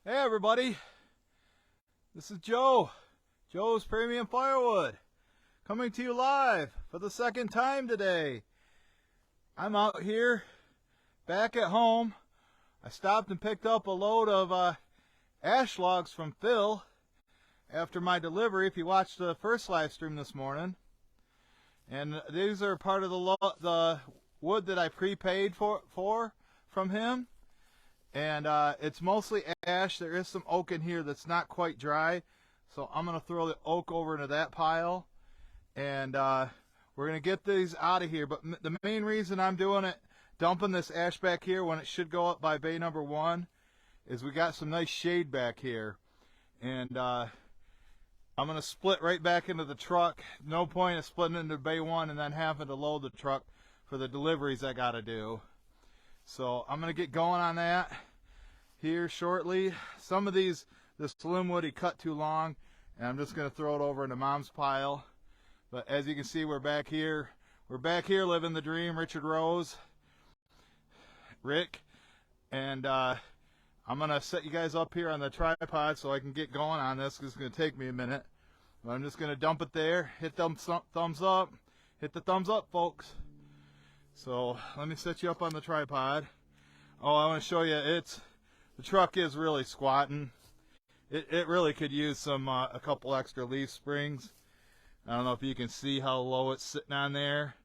Hey everybody, this is Joe's Premium Firewood, coming to you live for the second time today. I'm out here, back at home. I stopped and picked up a load of ash logs from Phil after my delivery, if you watched the first live stream this morning. And these are part of the wood that I prepaid for from him. And it's mostly ash. There is some oak in here that's not quite dry. So I'm going to throw the oak over into that pile. And we're going to get these out of here. But the main reason I'm doing it, dumping this ash back here when it should go up by bay number 1, is we got some nice shade back here. And I'm going to split right back into the truck. No point of splitting into bay 1 and then having to load the truck for the deliveries I got to do. So I'm going to get going on that here shortly. Some of this slim wood he cut too long, and I'm just going to throw it over into Mom's pile. But as you can see, we're back here. We're back here living the dream, Rick, and I'm going to set you guys up here on the tripod so I can get going on this, because it's going to take me a minute. But I'm just going to dump it there, hit thumbs up, hit the thumbs up, folks. So let me set you up on the tripod. Oh, I want to show you, the truck is really squatting. It really could use some a couple extra leaf springs. I don't know if you can see how low it's sitting on there,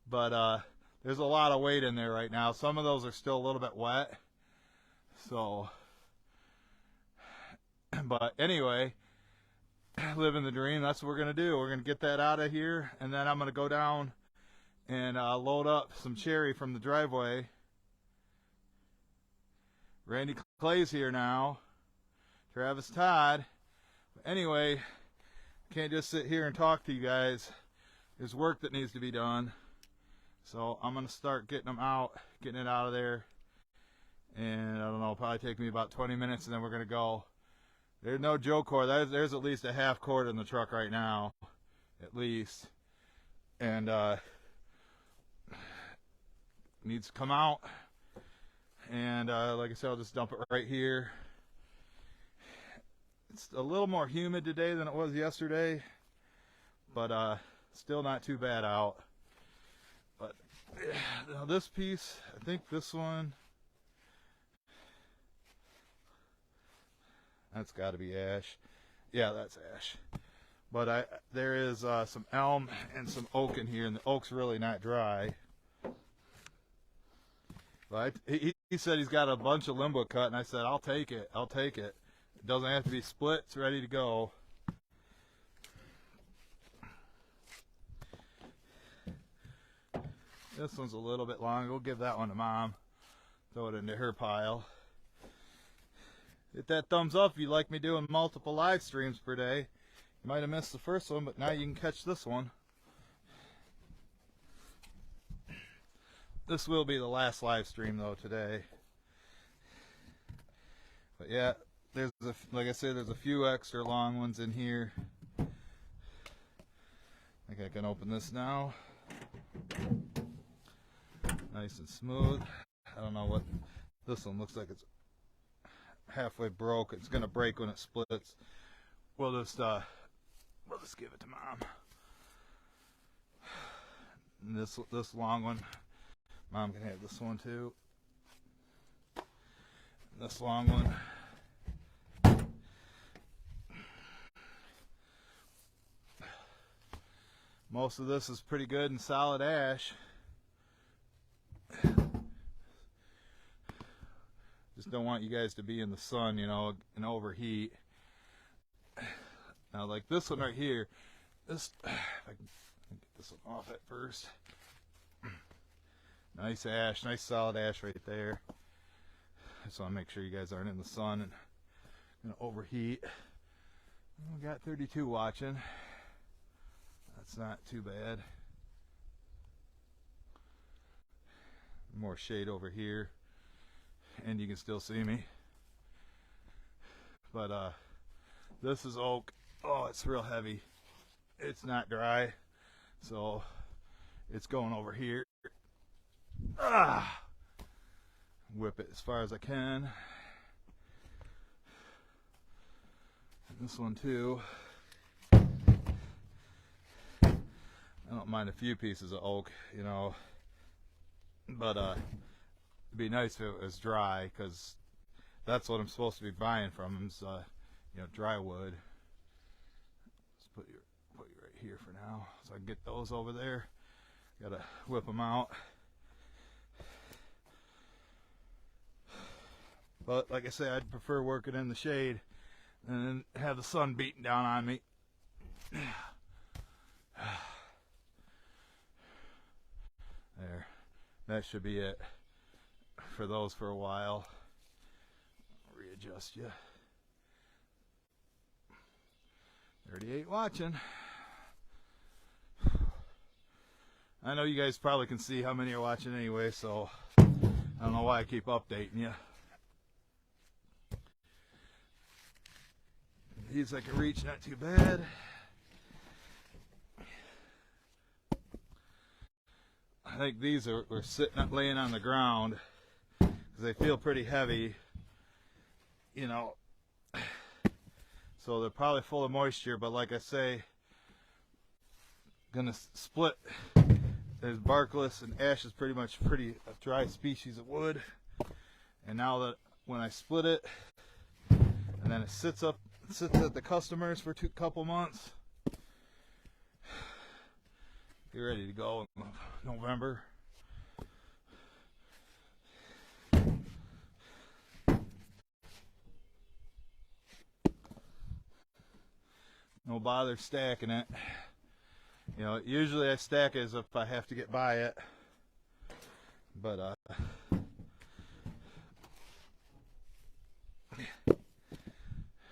but there's a lot of weight in there right now. Some of those are still a little bit wet. So, but anyway, living the dream, that's what we're going to do. We're going to get that out of here, and then I'm going to go down and load up some cherry from the driveway. Randy Clay's here now. Travis Todd. But anyway, can't just sit here and talk to you guys. There's work that needs to be done. So I'm going to start getting them out, getting it out of there. And I don't know, it'll probably take me about 20 minutes, and then we're going to go. There's no Joe cord. There's at least a half cord in the truck right now. At least. And needs to come out, and like I said, I'll just dump it right here. It's a little more humid today than it was yesterday, but still not too bad out. But now this piece, I think this one, that's got to be ash. Yeah, that's ash. But there is some elm and some oak in here, and the oak's really not dry. But he said he's got a bunch of limbo cut, and I said, I'll take it. I'll take it. It doesn't have to be split. It's ready to go. This one's a little bit long. We'll give that one to Mom. Throw it into her pile. Hit that thumbs up if you like me doing multiple live streams per day. You might have missed the first one, but now you can catch this one. This will be the last live stream though today. But yeah, like I said, there's a few extra long ones in here. I think I can open this now. Nice and smooth. I don't know what this one looks like. It's halfway broke. It's gonna break when it splits. We'll just give it to Mom. And this long one, Mom can have this one too. This long one. Most of this is pretty good and solid ash. Just don't want you guys to be in the sun, you know, and overheat. Now, like this one right here, if I can get this one off at first. Nice ash, nice solid ash right there. I just want to make sure you guys aren't in the sun and gonna overheat. We got 32 watching. That's not too bad. More shade over here, and you can still see me. But this is oak. Oh, it's real heavy. It's not dry, so it's going over here. Whip it as far as I can. This one too. I don't mind a few pieces of oak, you know, but it'd be nice if it was dry, because that's what I'm supposed to be buying from them, is you know, dry wood. Let's put you right here for now, so I can get those over there. Gotta whip them out. But like I say, I'd prefer working in the shade and have the sun beating down on me. There, that should be it for those for a while. I'll readjust you. 38 watching. I know you guys probably can see how many are watching anyway, so I don't know why I keep updating you. These I can reach, not too bad. I think these are laying on the ground because they feel pretty heavy, you know. So they're probably full of moisture, but like I say, gonna split. There's barkless, and ash is pretty much a dry species of wood. And now that when I split it, and then it sits at the customers for a couple months, get ready to go in November. No bother stacking it. You know, usually I stack it as if I have to get by it, but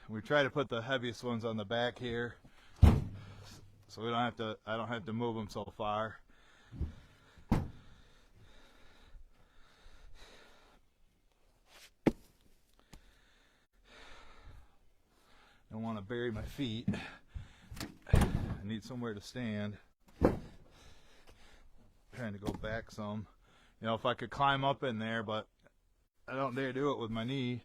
we try to put the heaviest ones on the back here, so we don't have to. I don't have to move them so far. Don't want to bury my feet. I need somewhere to stand. Trying to go back some. You know, if I could climb up in there, but I don't dare do it with my knee.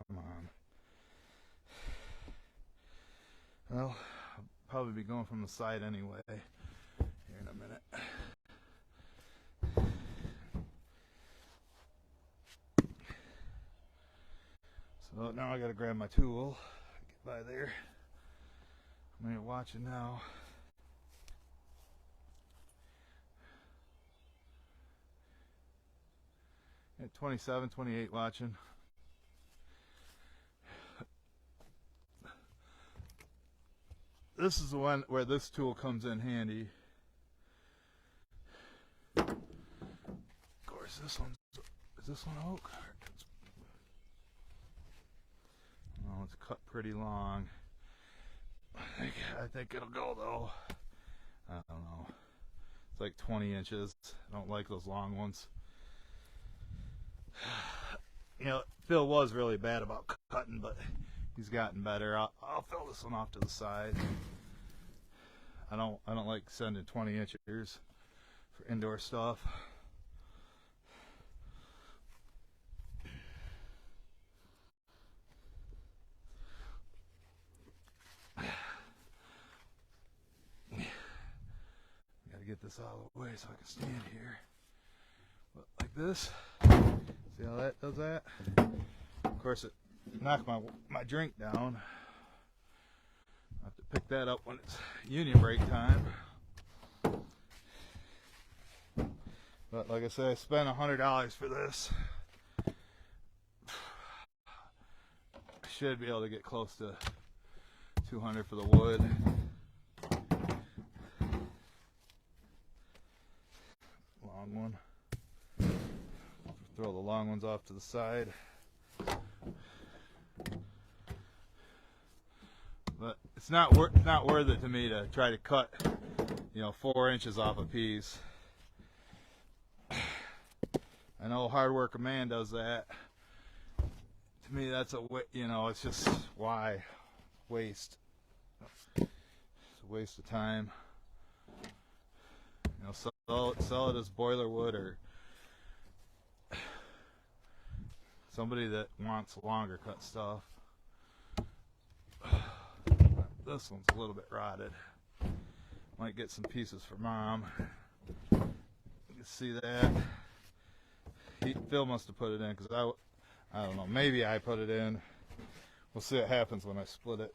Come on. Well, I'll probably be going from the side anyway here in a minute. So now I gotta grab my tool, get by there. I'm here watching now. At 27, 28 watching. This is the one where this tool comes in handy. Of course, is this one oak? Oh, it's cut pretty long. I think it'll go though. I don't know. It's like 20 inches. I don't like those long ones. You know, Phil was really bad about cutting, but he's gotten better. I'll fill this one off to the side. I don't like sending 20 inchers for indoor stuff. Gotta get this out of the way so I can stand here. But like this. See how that does that? Of course, it knocked my drink down. I have to pick that up when it's union break time. But like I said, I spent $100 for this. I should be able to get close to $200 for the wood. Long one. Throw the long ones off to the side. But it's not worth it to me to try to cut, you know, 4 inches off a piece. I know hard working man does that. To me, that's you know, it's just why. waste. It's a waste of time. You know, sell it as boiler wood, or somebody that wants longer cut stuff. This one's a little bit rotted. Might get some pieces for Mom. You can see that. Phil must have put it in, because I don't know, maybe I put it in. We'll see what happens when I split it.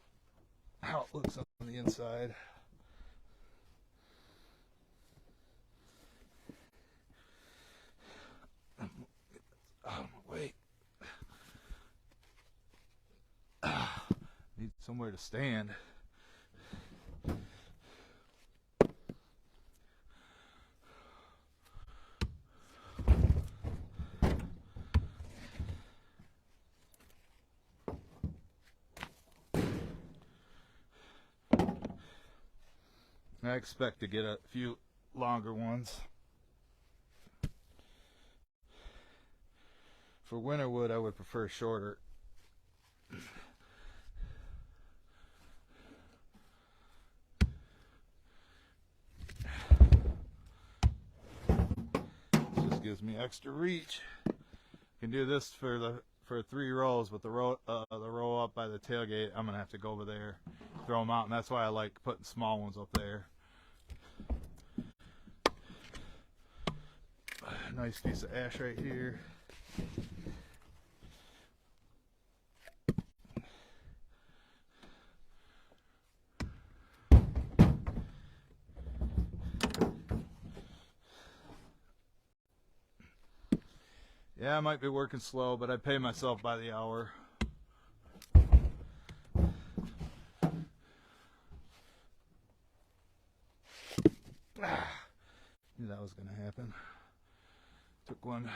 How it looks on the inside. Oh, wait. Need somewhere to stand. I expect to get a few longer ones. For winter wood, I would prefer shorter. This just gives me extra reach. Can do this for 3 rows, but the row up by the tailgate, I'm gonna have to go over there, throw them out, and that's why I like putting small ones up there. Nice piece of ash right here. Yeah, I might be working slow, but I pay myself by the hour. Knew that was going to happen. Took one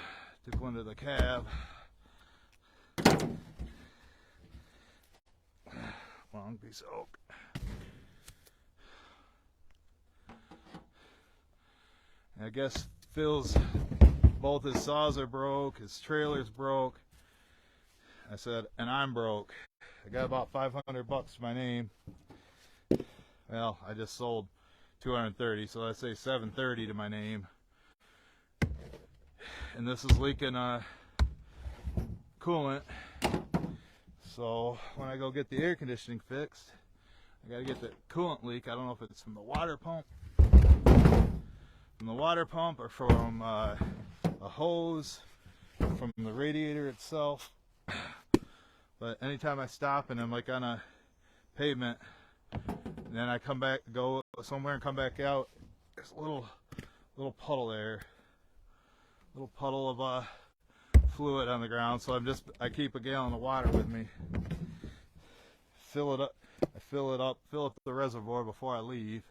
to the cab. Long piece of oak. I guess both his saws are broke, his trailer's broke. I said, and I'm broke. I got about $500 to my name. Well, I just sold 230, so let's say 730 to my name. And this is leaking coolant. So when I go get the air conditioning fixed, I gotta get the coolant leak. I don't know if it's from the water pump, or from a hose, from the radiator itself. But anytime I stop and I'm like on a pavement, and then I come back, go somewhere and come back out, there's a little puddle there, little puddle of fluid on the ground. So I keep a gallon of water with me. Fill it up the reservoir before I leave.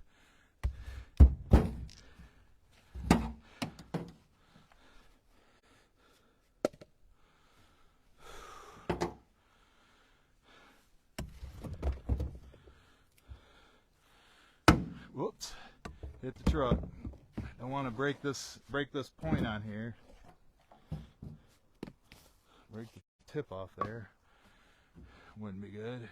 Whoops, hit the truck. Don't want to break this point on here. Break the tip off there. Wouldn't be good.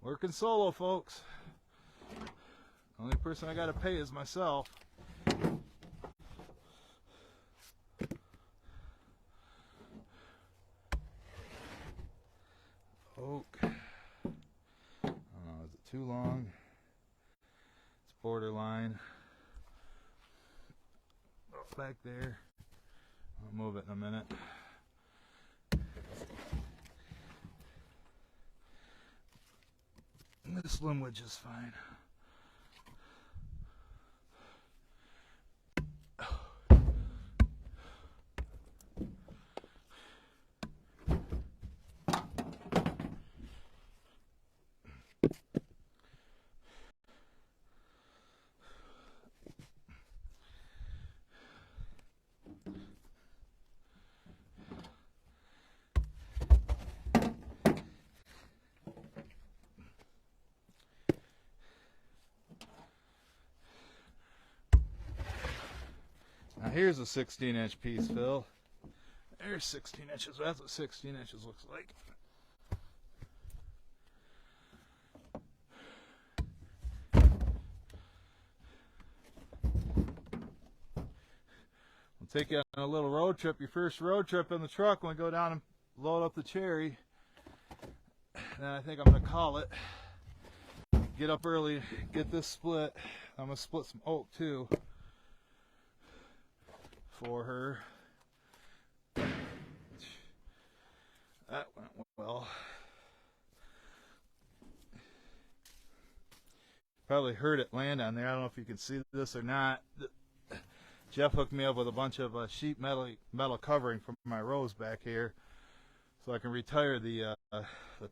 Working solo, folks. The only person I gotta pay is myself. Oak. I don't know, is it too long? It's borderline. Back there. I'll move it in a minute. This slim wedge is fine. here's a 16-inch piece, Phil. There's 16 inches. That's what 16 inches looks like. We'll take you on a little road trip, your first road trip in the truck when we go down and load up the cherry. And I think I'm going to call it. Get up early, get this split. I'm going to split some oak too for her. That went well. Probably heard it land on there. I don't know if you can see this or not. Jeff hooked me up with a bunch of sheet metal covering from my rows back here, so I can retire the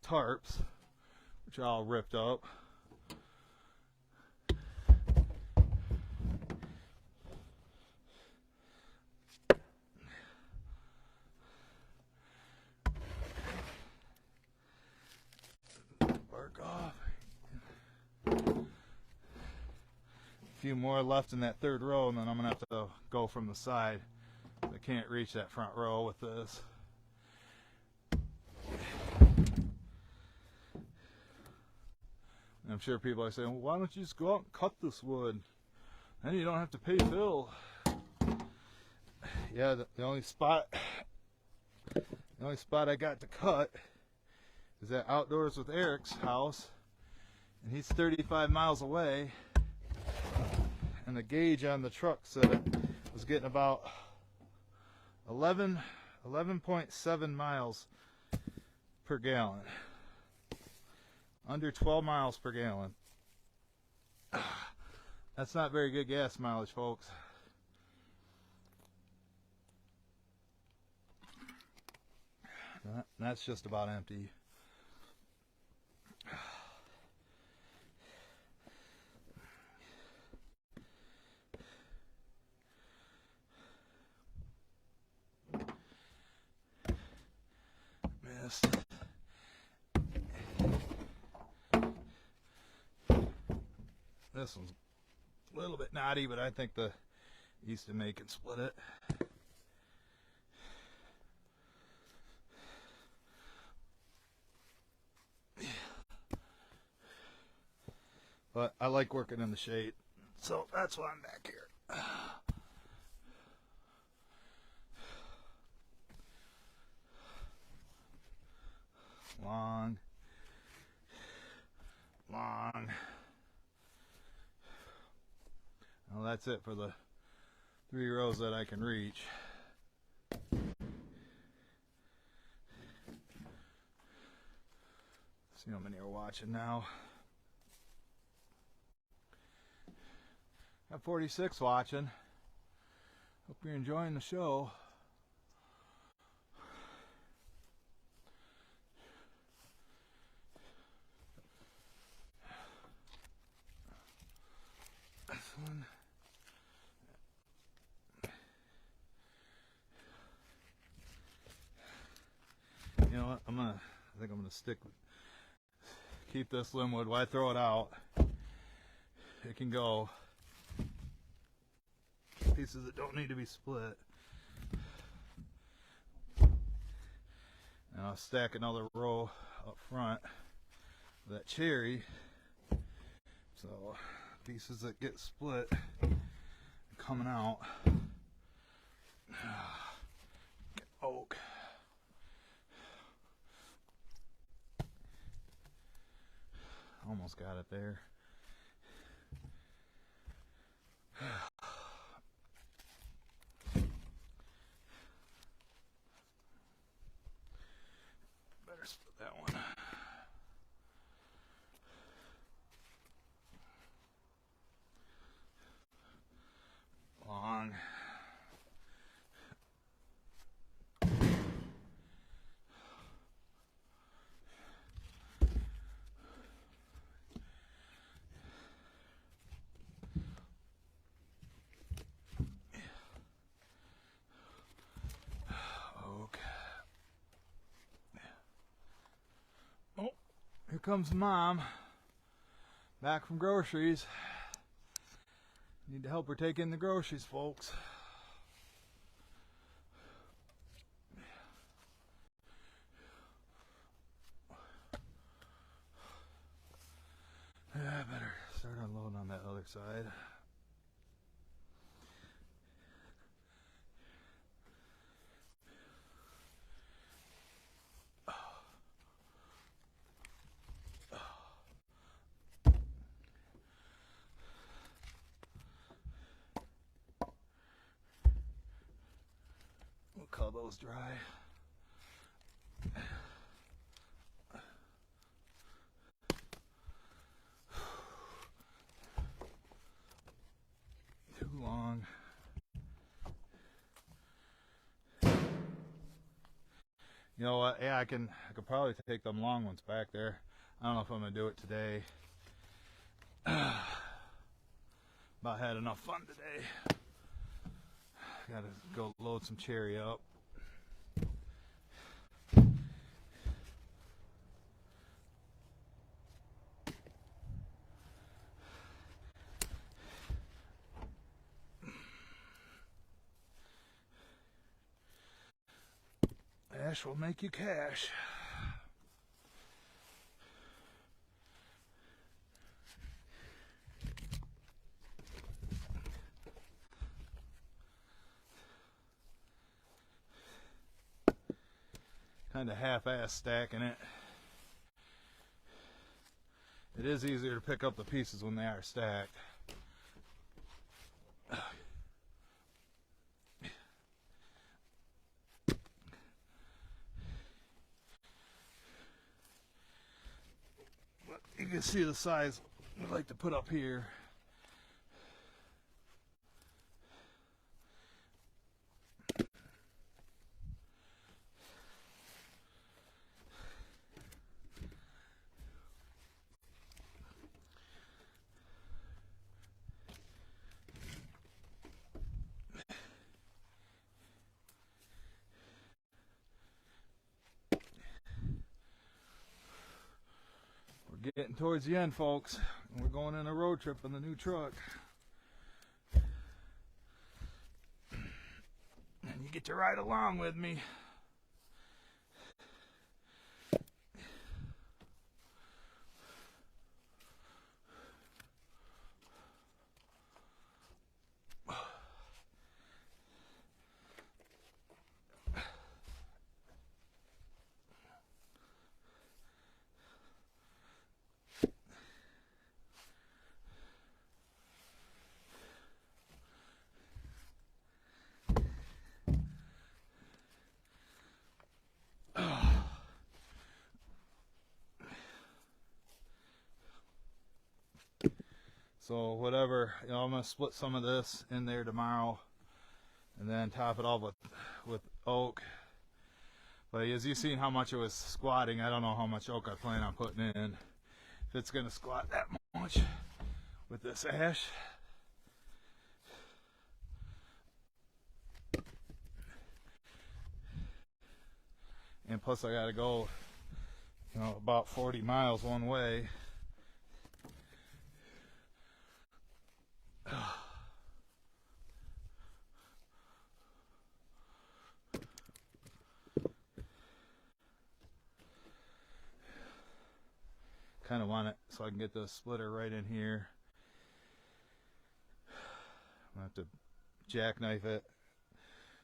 tarps, which are all ripped up. Bark off. A few more left in that third row, and then I'm gonna have to go from the side. I can't reach that front row with this. And I'm sure people are saying, well, why don't you just go out and cut this wood? Then you don't have to pay Phil. Yeah, the only spot I got to cut is that Outdoors with Eric's house, and he's 35 miles away, and the gauge on the truck said it was getting about 11.7 miles per gallon. Under 12 miles per gallon. That's not very good gas mileage, folks. That's just about empty. Missed. This one's a little bit knotty, but I think the Easton May can split it. But I like working in the shade, so that's why I'm back here. Long. Well, that's it for the 3 rows that I can reach. See how many are watching now. Got 46 watching. Hope you're enjoying the show. This one. You know what? I think I'm gonna keep this limbwood. Why throw it out? It can go. Pieces that don't need to be split. And I'll stack another row up front of that cherry. So pieces that get split coming out. Get oak. Almost got it there. Better split that one. Long. Here comes Mom, back from groceries. Need to help her take in the groceries, folks. side. We'll call those dry. Too long. You know what? Yeah, I could probably take them long ones back there. I don't know if I'm gonna do it today. About had enough fun today. Gotta go load some cherry up. Ash will make you cash. Kind of half-ass stacking it. It is easier to pick up the pieces when they are stacked. You can see the size I'd like to put up here. We're getting towards the end, folks. We're going on a road trip in the new truck. And you get to ride along with me. So whatever, you know, I'm gonna split some of this in there tomorrow, and then top it off with oak. But as you've seen how much it was squatting, I don't know how much oak I plan on putting in. If it's gonna squat that much with this ash. And plus I gotta go, you know, about 40 miles one way. Kind of want it so I can get the splitter right in here. I'm gonna have to jackknife it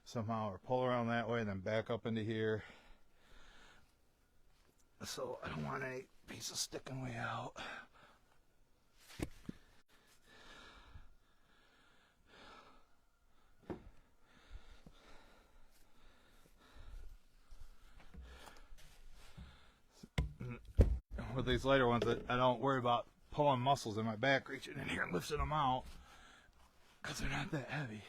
somehow or pull around that way and then back up into here. So I don't want any pieces sticking way out. With these lighter ones, I don't worry about pulling muscles in my back, reaching in here and lifting them out, because they're not that heavy.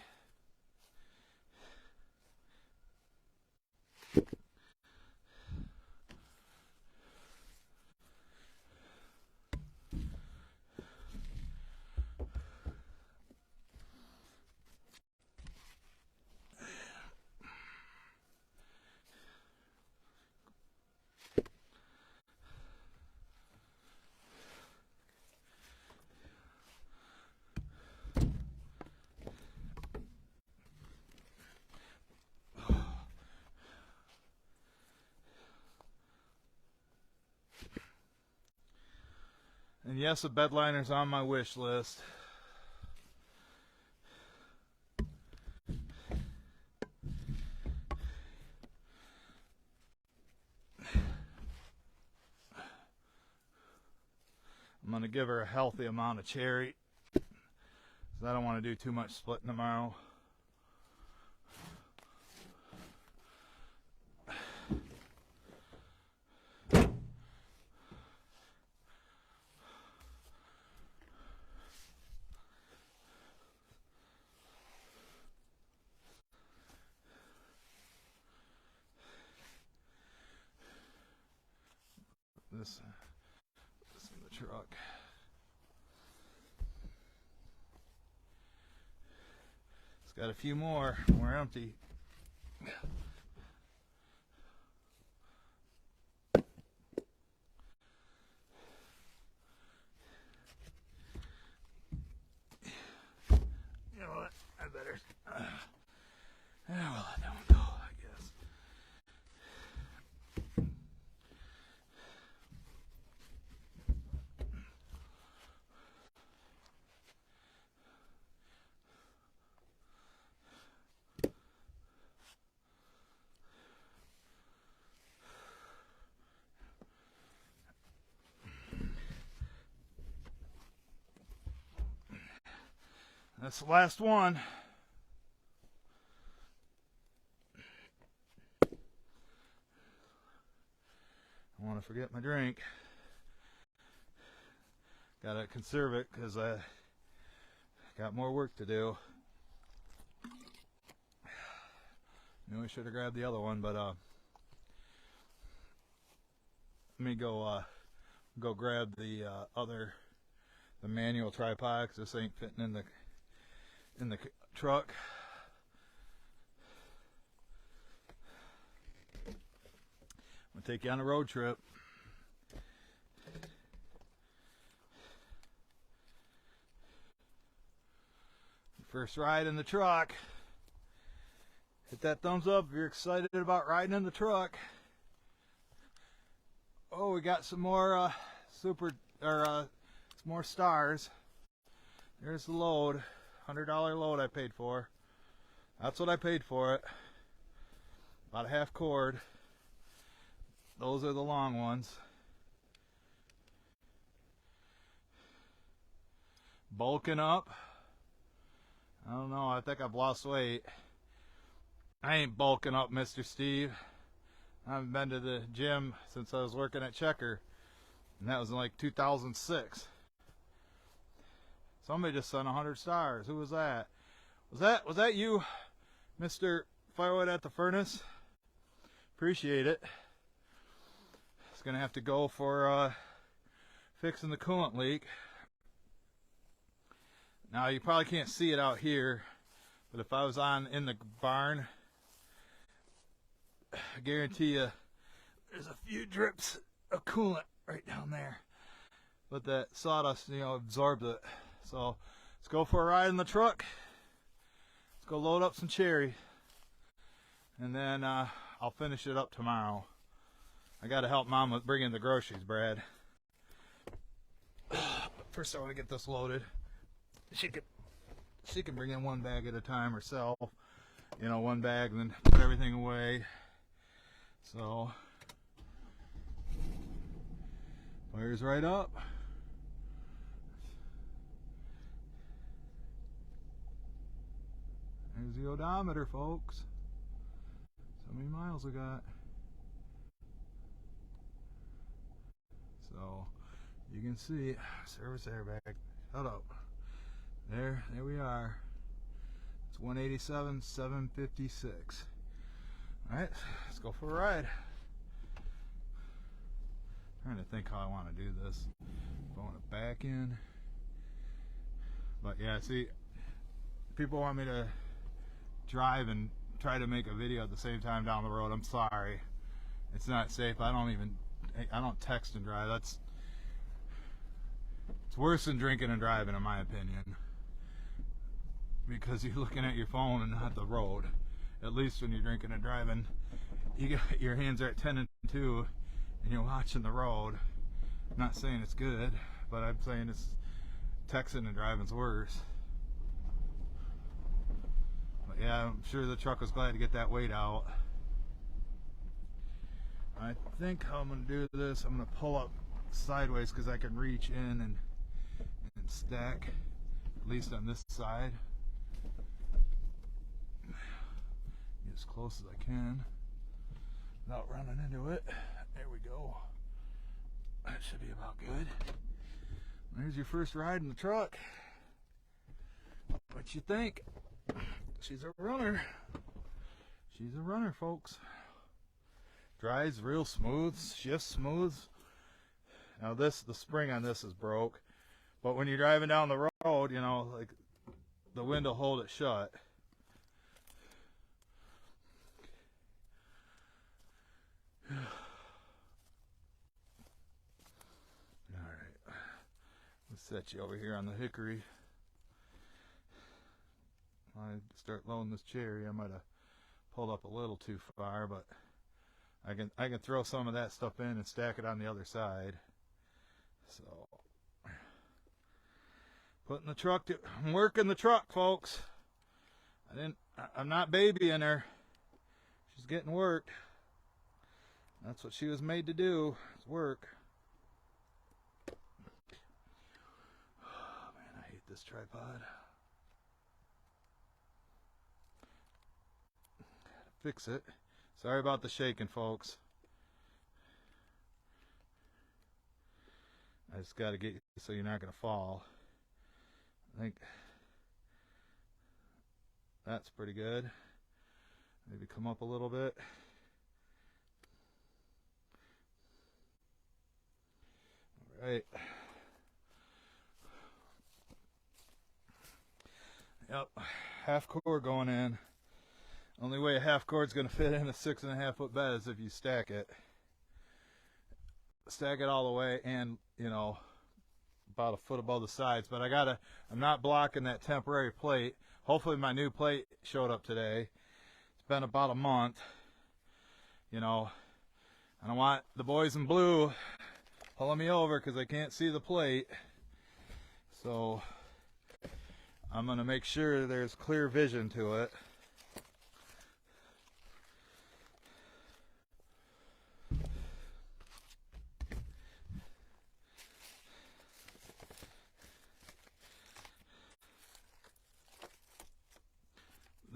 And yes, a bed liner's on my wish list. going to give her a healthy amount of cherry, because I don't want to do too much splitting tomorrow. This in the truck. It's got a few more empty. You know what? I better. Well, I don't know, I guess. That's the last one. I want to forget my drink. Gotta conserve it because I got more work to do. Knew I should have grabbed the other one, but let me go grab the the manual tripod, because this ain't fitting in the truck. I'm gonna take you on a road trip. First ride in the truck. Hit that thumbs up if you're excited about riding in the truck. Oh, we got some more some more stars. There's the load. $100 load I paid for. That's what I paid for it. About a half cord. Those are the long ones. Bulking up. I don't know, I think I've lost weight. I ain't bulking up, Mr. Steve. I haven't been to the gym since I was working at Checker. And that was in like 2006. Somebody just sent 100 stars. Who was that? Was that you, Mr. Firewood at the furnace? Appreciate it. It's gonna have to go for fixing the coolant leak. Now you probably can't see it out here, but if I was in the barn, I guarantee you there's a few drips of coolant right down there. But that sawdust, absorbed it. So let's go for a ride in the truck. Let's go load up some cherry, and then I'll finish it up tomorrow. I gotta help Mom with bringing the groceries, Brad. But first I want to get this loaded. She can bring in one bag at a time herself. One bag and then put everything away. So fires right up. There's the odometer, folks. So many miles we got. So you can see service airbag. Shut up. There we are. It's 187,756. All right, let's go for a ride. Trying to think how I want to do this. If I want to back in. But yeah, see, people want me to drive and try to make a video at the same time down the road. I'm sorry, it's not safe. I don't text and drive. It's worse than drinking and driving, in my opinion, because you're looking at your phone and not the road. At least when you're drinking and driving, your hands are at 10 and 2 and you're watching the road. I'm not saying it's good, but I'm saying it's texting and driving's worse. But yeah, I'm sure the truck was glad to get that weight out. I think how I'm going to do this, I'm going to pull up sideways because I can reach in and stack, at least on this side. Get as close as I can without running into it. There we go. That should be about good. There's your first ride in the truck. What you think? She's a runner. She's a runner, folks. Drives real smooth, shifts smooth. Now the spring on this is broke, but when you're driving down the road, you know, like the wind will hold it shut. Alright, let's set you over here on the hickory. When I start loading this cherry, I might have pulled up a little too far, but I can throw some of that stuff in and stack it on the other side. So, putting the truck to, I'm working the truck, folks. I'm not babying her. She's getting worked. That's what she was made to do, is work. Oh man, I hate this tripod. Gotta fix it. Sorry about the shaking, folks. I just got to get you so you're not going to fall. I think that's pretty good. Maybe come up a little bit. All right. Yep, half core going in. Only way a half cord's going to fit in a 6.5 foot bed is if you stack it. Stack it all the way, and you know, about a foot above the sides. But I'm not blocking that temporary plate. Hopefully my new plate showed up today. It's been about a month. You know, I don't want the boys in blue pulling me over because I can't see the plate. So I'm going to make sure there's clear vision to it.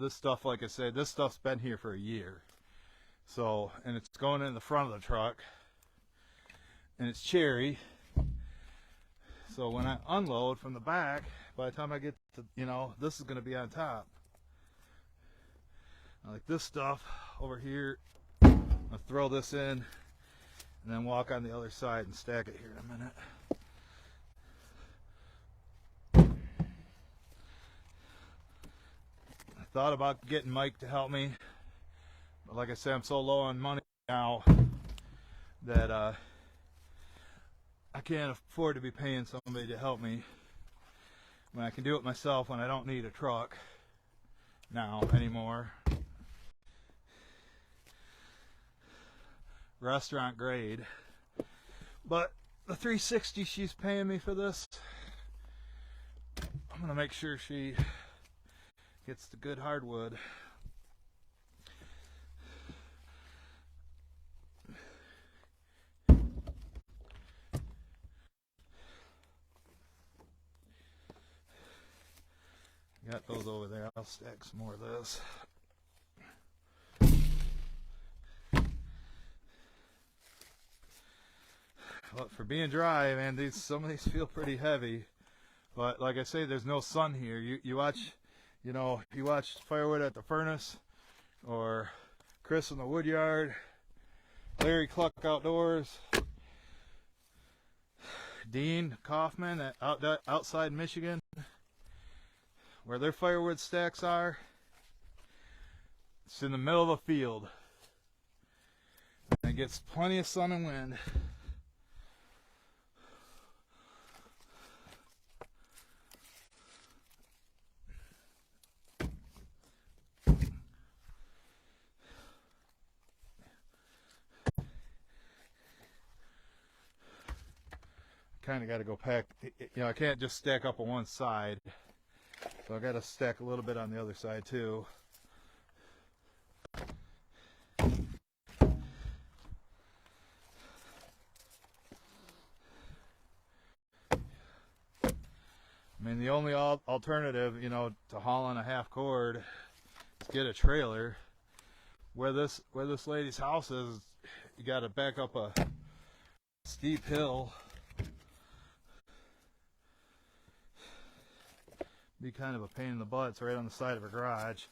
This stuff, like I said, this stuff's been here for a year. So, and it's going in the front of the truck. And it's cherry. So when I unload from the back, by the time I get to, you know, this is going to be on top. Like this stuff over here, I'll throw this in and then walk on the other side and stack it here in a minute. Thought about getting Mike to help me, but like I said, I'm so low on money now that I can't afford to be paying somebody to help me when I can do it myself when I don't need a truck now anymore. Restaurant grade. But the 360 she's paying me for this, I'm gonna make sure she gets the good hardwood. Got those over there. I'll stack some more of this. But for being dry, man, some of these feel pretty heavy. But like I say, there's no sun here. You watch, you know, you watch Firewood at the furnace, or Chris in the wood yard, Larry Cluck outdoors, Dean Kaufman at outside Michigan, where their firewood stacks are. It's in the middle of a field, and it gets plenty of sun and wind. Kind of got to go pack, you know, I can't just stack up on one side, so I got to stack a little bit on the other side too. And the only alternative, you know, to hauling a half cord is get a trailer. Where this lady's house is, you got to back up a steep hill. Be kind of a pain in the butt. It's right on the side of her garage.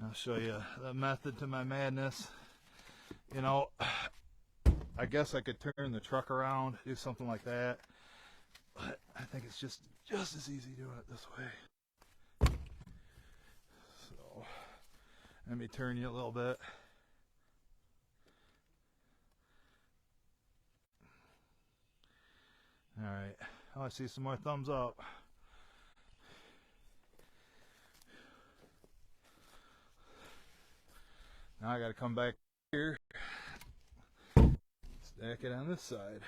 I'll show you the method to my madness. You know, I guess I could turn the truck around, do something like that, but I think it's just as easy doing it this way. So, let me turn you a little bit. All right. Oh, I see some more thumbs up. Now I got to come back here, stack it on this side.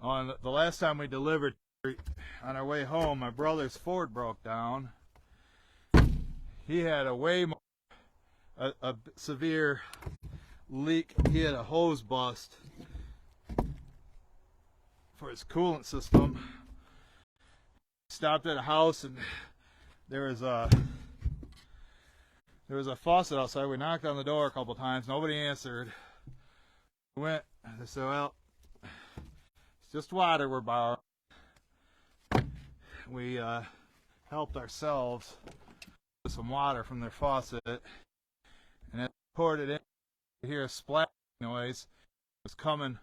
On the last time we delivered, on our way home, my brother's Ford broke down. He had a severe leak. He had a hose bust for his coolant system. Stopped at a house and there was a faucet outside. We knocked on the door a couple times. Nobody answered. We went. They said, "Well, it's just water we're borrowing." We helped ourselves with some water from their faucet, and as we poured it in, you hear a splash noise. It was coming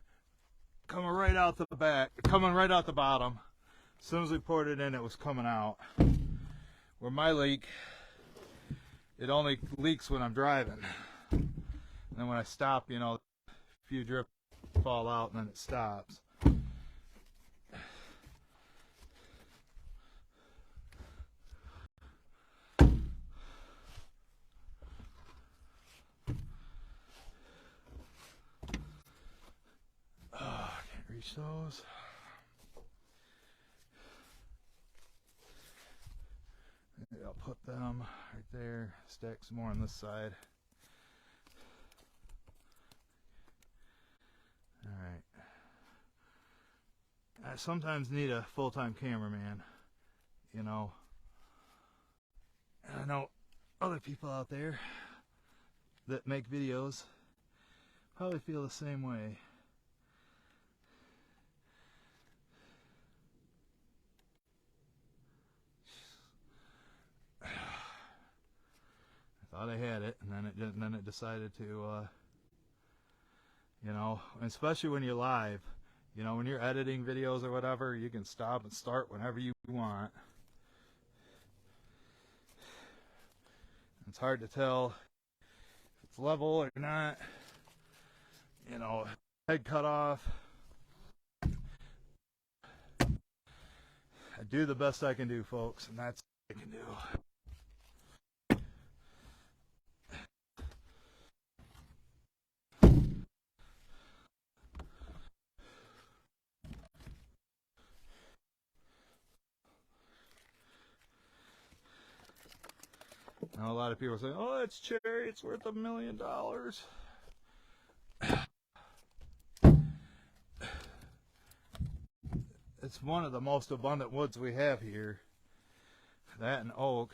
right out the back, coming right out the bottom. As soon as we poured it in, it was coming out. Where my leak, it only leaks when I'm driving. And then when I stop, you know, a few drips fall out and then it stops. Can't reach those. Maybe I'll put them right there, stack some more on this side. Alright. I sometimes need a full-time cameraman, you know. And I know other people out there that make videos probably feel the same way. Thought I had it, and then it didn't. Then it decided to, you know, especially when you're live, you know, when you're editing videos or whatever, you can stop and start whenever you want. It's hard to tell if it's level or not. You know, head cut off. I do the best I can do, folks, and that's what I can do. Now, a lot of people say, "Oh, it's cherry, it's worth $1 million." It's one of the most abundant woods we have here. That and oak.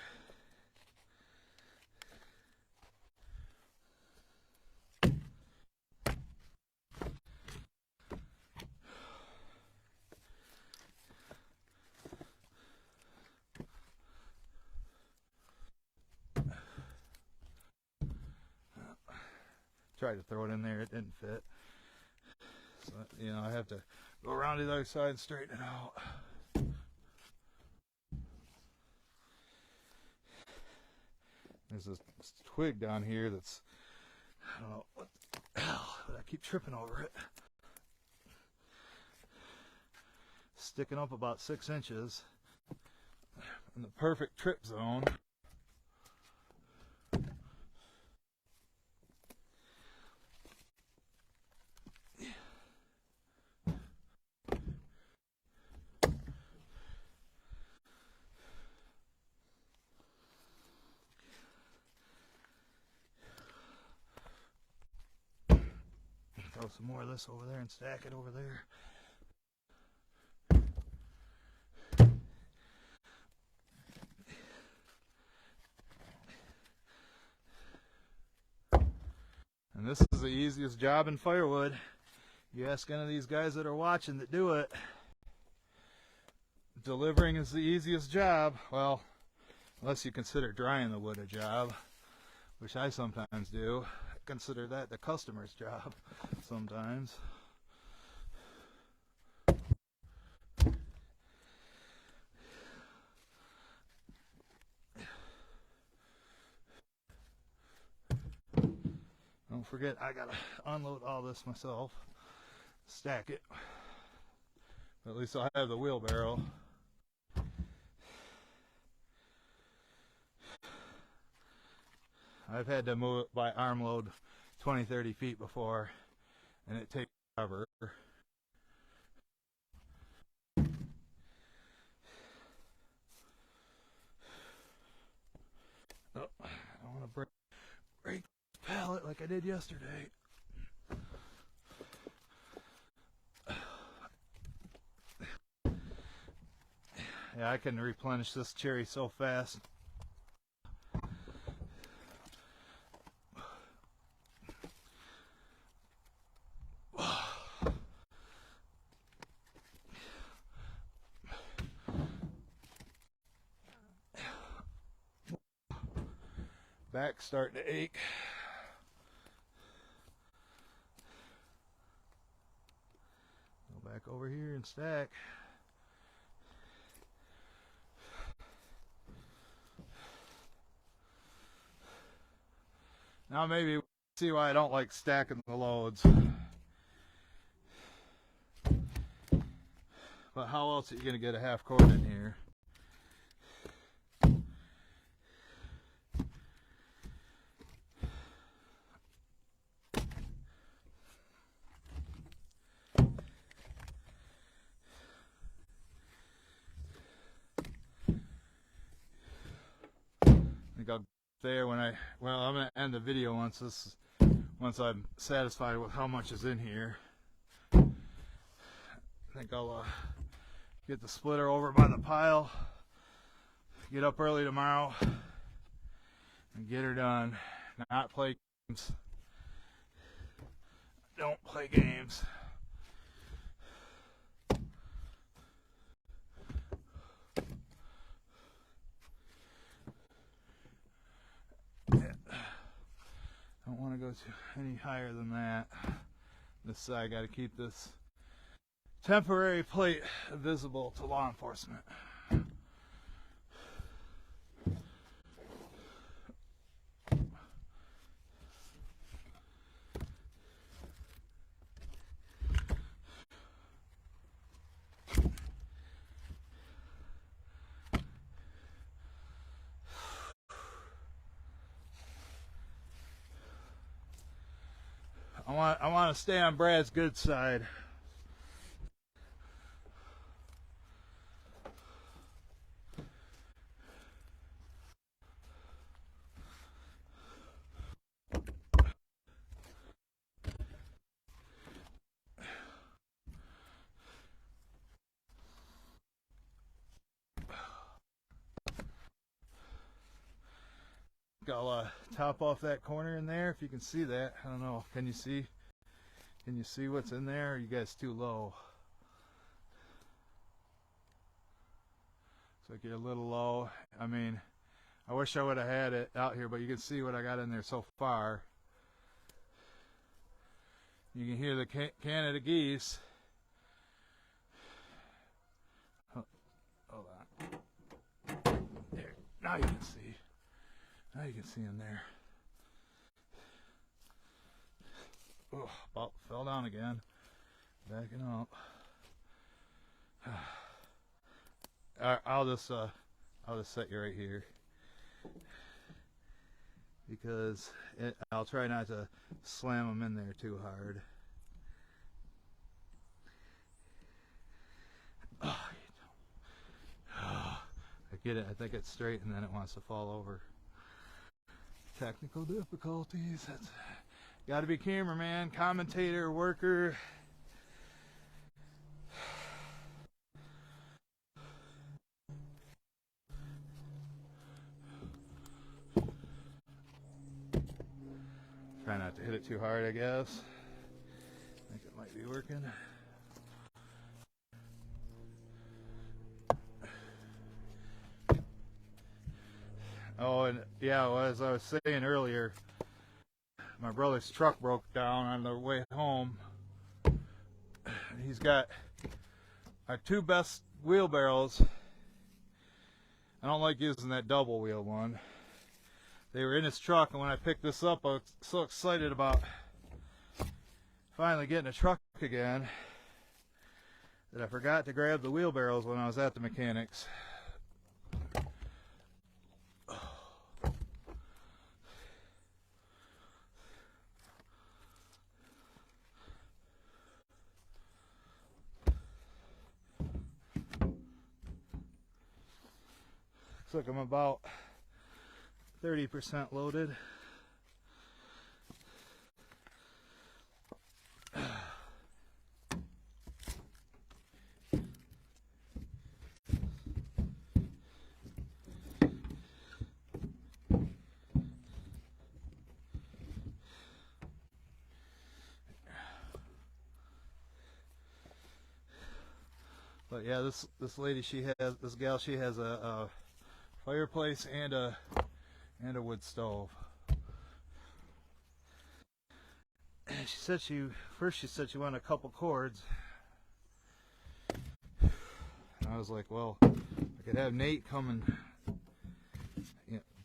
Tried to throw it in there, it didn't fit. So, you know, I have to go around to the other side and straighten it out. There's this twig down here that's, I don't know what the hell, but I keep tripping over it. sticking up about 6 inches in the perfect trip zone. Throw some more of this over there and stack it over there. And this is the easiest job in firewood. You ask any of these guys that are watching that do it, delivering is the easiest job. Well, unless you consider drying the wood a job, which I sometimes do. I consider that the customer's job sometimes. Don't forget, I gotta unload all this myself, stack it. But at least I'll have the wheelbarrow. I've had to move it by arm load 20-30 feet before, and it takes forever. Oh, I don't want to break this pallet like I did yesterday. Yeah, I can replenish this cherry so fast. Back's starting to ache. Go back over here and stack. Now maybe we'll see why I don't like stacking the loads. But how else are you going to get a half cord in here? I think I'll there when I'm going to end the video once I'm satisfied with how much is in here. I think I'll get the splitter over by the pile, get up early tomorrow, and get her done. Not play games. Don't play games. Don't want to go any higher than that. This side, got to keep this temporary plate visible to law enforcement. I want to stay on Brad's good side. I'll top off that corner in there if you can see that. I don't know. Can you see? Can you see what's in there? Or are you guys too low? Looks like you're a little low. I mean, I wish I would have had it out here, but you can see what I got in there so far. You can hear the Canada geese. Hold on. There. Now you can see. Now you can see in there. Oh, about fell down again. Backing up. I'll just set you right here, because I'll try not to slam them in there too hard. I get it. I think it's straight, and then it wants to fall over. Technical difficulties. That's got to be cameraman, commentator, worker. Try not to hit it too hard, I guess. I think it might be working. Oh, and yeah, well, as I was saying earlier, my brother's truck broke down on the way home. He's got our two best wheelbarrows. I don't like using that double wheel one. They were in his truck, and when I picked this up, I was so excited about finally getting a truck again that I forgot to grab the wheelbarrows when I was at the mechanics. Looks like I'm about 30% loaded. But yeah, this lady, this gal, she has a fireplace and a wood stove. And she said she wanted a couple cords. And I was like, well, I could have Nate come and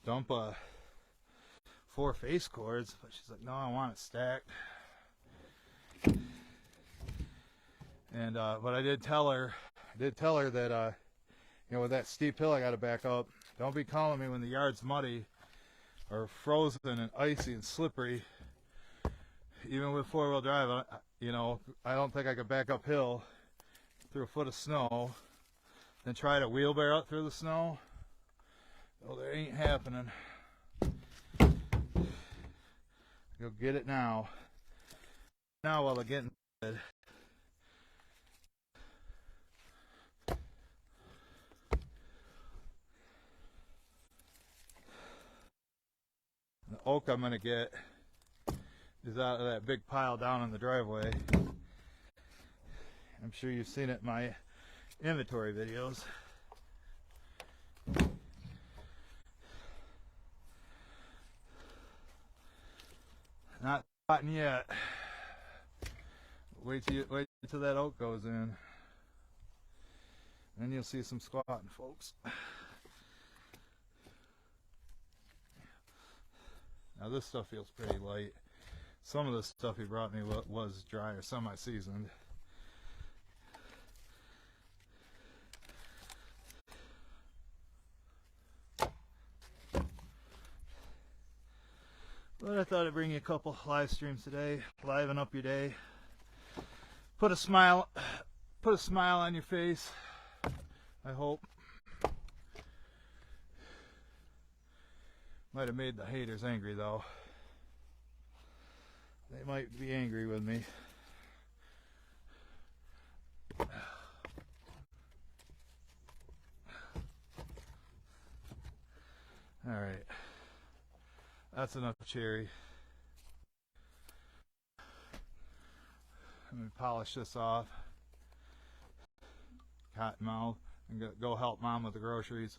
dump 4 face cords, but she's like, no, I want it stacked. And but I did tell her that with that steep hill I got to back up. Don't be calling me when the yard's muddy or frozen and icy and slippery. Even with 4-wheel drive, I don't think I could back uphill through a foot of snow, then try to wheelbarrow it through the snow. Oh, that ain't happening. Go get it now. Now while I'm getting it. The oak I'm going to get is out of that big pile down in the driveway. I'm sure you've seen it in my inventory videos. Not rotten yet. Wait till that oak goes in. Then you'll see some squatting, folks. Now this stuff feels pretty light. Some of the stuff he brought me was dry or semi-seasoned. But I thought I'd bring you a couple live streams today, liven up your day. Put a smile on your face, I hope. Might have made the haters angry though. They might be angry with me. Alright. That's enough cherry. Let me polish this off. Cotton mouth. And go help Mom with the groceries.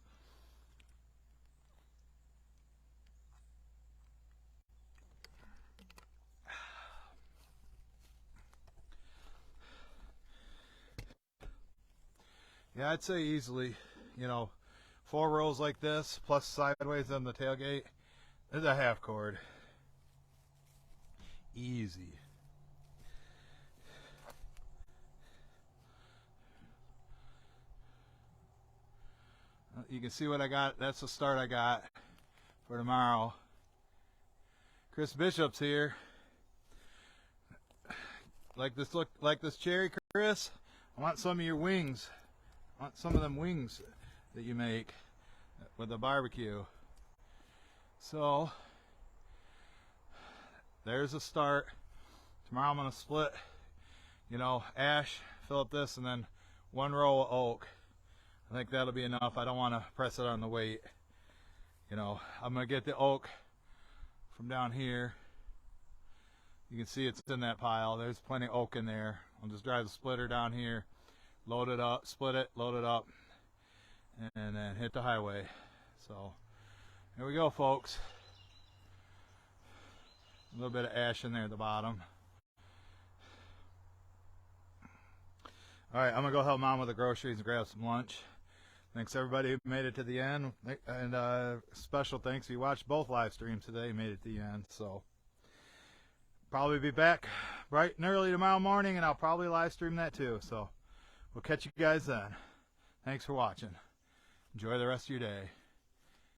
Yeah, I'd say easily, 4 rows like this, plus sideways on the tailgate, is a half cord. Easy. You can see what I got. That's the start I got for tomorrow. Chris Bishop's here. Like this cherry, Chris? I want some of your wings. I want some of them wings that you make with the barbecue. So there's a start. Tomorrow I'm gonna split, ash, fill up this, and then 1 row of oak. I think that'll be enough. I don't want to press it on the weight. I'm gonna get the oak from down here. You can see it's in that pile. There's plenty of oak in there. I'll just drive the splitter down here, load it up, split it, load it up, and then hit the highway. So here we go, folks. A little bit of ash in there at the bottom. All right, I'm gonna go help Mom with the groceries and grab some lunch. Thanks everybody who made it to the end, and special thanks if you watched both live streams today, you made it to the end. So probably be back bright and early tomorrow morning, and I'll probably live stream that too. So we'll catch you guys then. Thanks for watching. Enjoy the rest of your day.